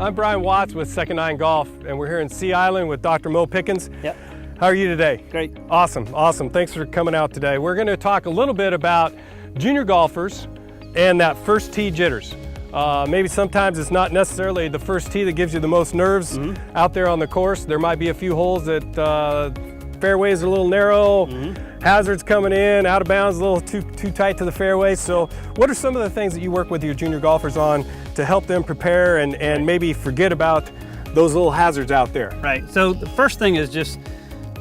I'm Brian Watts with Second Nine Golf, and we're here in Sea Island with Dr. Mo Pickens. Yep. How are you today? Great. Awesome, awesome. Thanks for coming out today. We're going to talk a little bit about junior golfers and that first tee jitters. Maybe sometimes it's not necessarily the first tee that gives you the most nerves out there on the course. There might be a few holes that fairways are a little narrow, hazards coming in, out of bounds, a little too tight to the fairway. So what are some of the things that you work with your junior golfers on to help them prepare and maybe forget about those little hazards out there? Right, so the first thing is just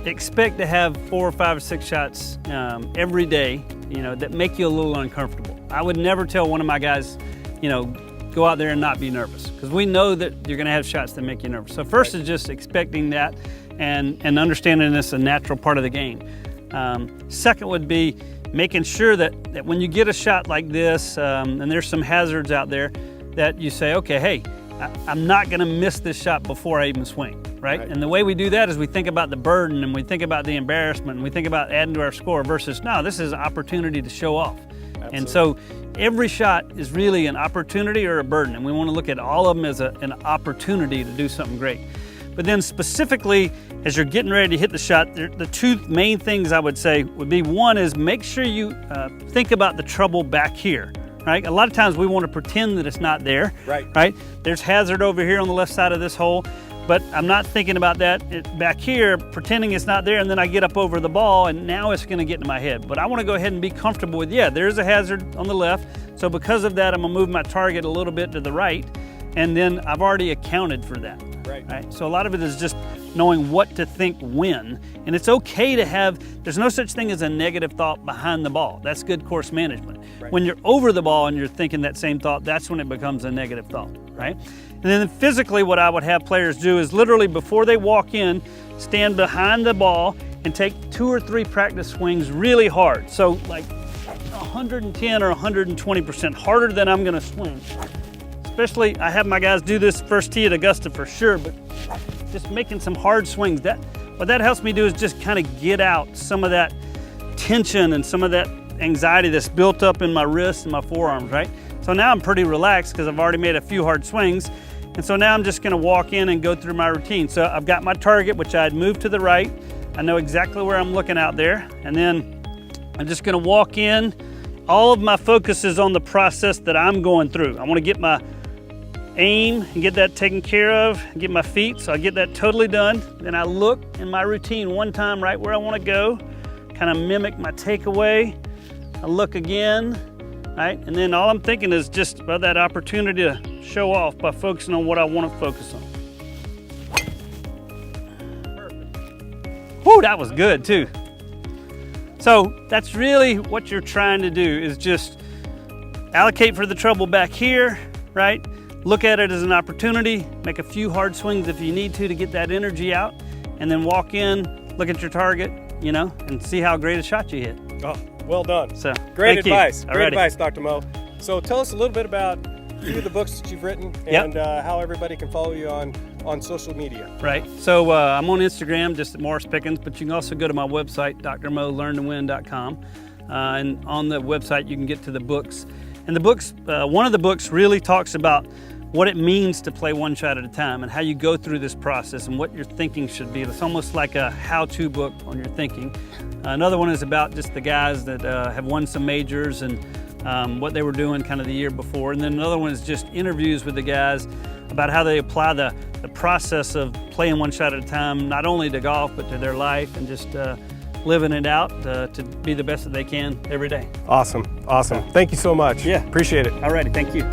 expect to have 4 or 5 or 6 shots every day, that make you a little uncomfortable. I would never tell one of my guys, go out there and not be nervous, because we know that you're gonna have shots that make you nervous. So first is just expecting that and understanding it's a natural part of the game. Second would be making sure that when you get a shot like this, and there's some hazards out there, that you say, okay, hey, I'm not gonna miss this shot before I even swing, right? And the way we do that is we think about the burden and we think about the embarrassment and we think about adding to our score versus, no, this is an opportunity to show off. Absolutely. And so every shot is really an opportunity or a burden, and we want to look at all of them as an opportunity to do something great. But then specifically, as you're getting ready to hit the shot, the 2 main things I would say would be, one is make sure you think about the trouble back here, right? A lot of times we want to pretend that it's not there, right? There's hazard over here on the left side of this hole, but I'm not thinking about that back here, pretending it's not there, and then I get up over the ball and now it's gonna get into my head. But I wanna go ahead and be comfortable with, yeah, there's a hazard on the left, so because of that, I'm gonna move my target a little bit to the right, and then I've already accounted for that. Right? So a lot of it is just knowing what to think when, and it's okay to have, there's no such thing as a negative thought behind the ball. That's good course management. When you're over the ball and you're thinking that same thought, that's when it becomes a negative thought, right? And then physically what I would have players do is literally before they walk in, stand behind the ball and take 2 or 3 practice swings really hard. So like 110 or 120% harder than I'm gonna swing. Especially, I have my guys do this first tee at Augusta for sure, but just making some hard swings. What that helps me do is just kind of get out some of that tension and some of that anxiety that's built up in my wrists and my forearms, right? So now I'm pretty relaxed because I've already made a few hard swings. And so now I'm just gonna walk in and go through my routine. So I've got my target, which I had moved to the right. I know exactly where I'm looking out there. And then I'm just gonna walk in. All of my focus is on the process that I'm going through. I wanna get my aim and get that taken care of, get my feet, so I get that totally done. Then I look in my routine one time right where I want to go, kind of mimic my takeaway. I look again, right? And then all I'm thinking is just about that opportunity to show off by focusing on what I want to focus on. Perfect. Whoo, that was good too. So that's really what you're trying to do, is just allocate for the trouble back here, right? Look at it as an opportunity, make a few hard swings if you need to get that energy out, and then walk in, look at your target, and see how great a shot you hit. Oh, well done. So, great advice. Alrighty. Great advice, Dr. Mo. So tell us a little bit about a few of the books that you've written and how everybody can follow you on social media. Right, so I'm on Instagram, just at Morris Pickens, but you can also go to my website, drmolearntowin.com, and on the website you can get to the books. And the books, one of the books really talks about what it means to play one shot at a time and how you go through this process and what your thinking should be. It's almost like a how-to book on your thinking. Another one is about just the guys that have won some majors and what they were doing kind of the year before. And then another one is just interviews with the guys about how they apply the process of playing one shot at a time, not only to golf, but to their life, and just living it out to be the best that they can every day. Awesome, awesome. Thank you so much. Yeah. Appreciate it. All righty, thank you.